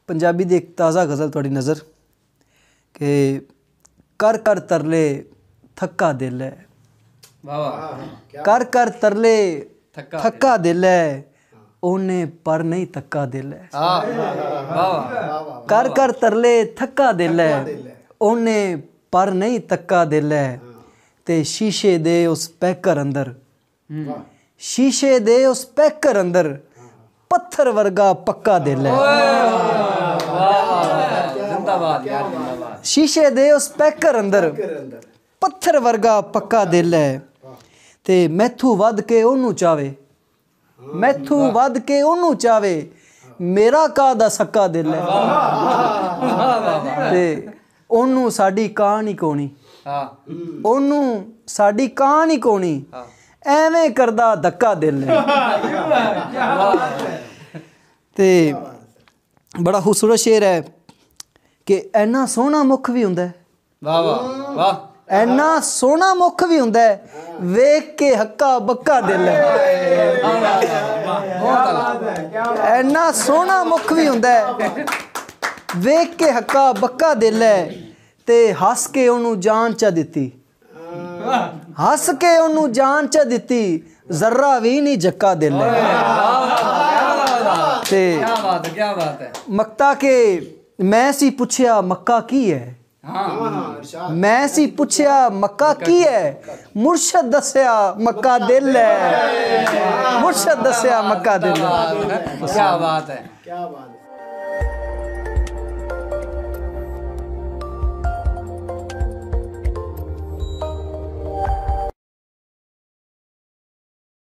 पंजाबी दी एक ताज़ा गज़ल तुहाडी नज़र कि कर कर तरले थक्का दिल है, कर कर तरले थक्का दिल है, ओने पर नहीं तक्का दिल है। कर कर तरले थक्का दिल है, ओने पर नहीं तक्का दिल है। ते शीशे दे उस पैकर अंदर, शीशे दे उस पैकर अंदर पत्थर वर्गा पक्का दिल है। शीशे दे उस पैकर अंदर पत्थर वर्गा पक्का दिल है। ते मैथू वध के ओनू चावे, मैथू वध के ओनू चावे, मेरा कादा सक्का दिल है। ते ओनू साडी कहानी कोनी, ओनू साडी कहानी कोनी, एवें करदा धक्का दिल है। ते बड़ा खूबसूरत शेर है कि ऐना सोहना मुख भी हुंदा है, वाह वाह वाह, ऐना सोहना मुख भी हुंदा है, वेख के हक्का बक्का दिल है। ऐना सोहना मुख भी हुंदा है, वेख के हक्का बक्का दिल है। ते हस के ओनू जान चा दित्ती, हस के ओनू जान चा दित्ती, जर्रा भी नहीं जक्का दिल है। ते क्या बात है। मक्ता के मैं सी पुछया मक्का की है, मैं सी पुछया मक्का की है, मुर्शद दस्या मक्का दिल है, मुर्शद दस्या मक्का दिल है। क्या बात है, क्या बात है।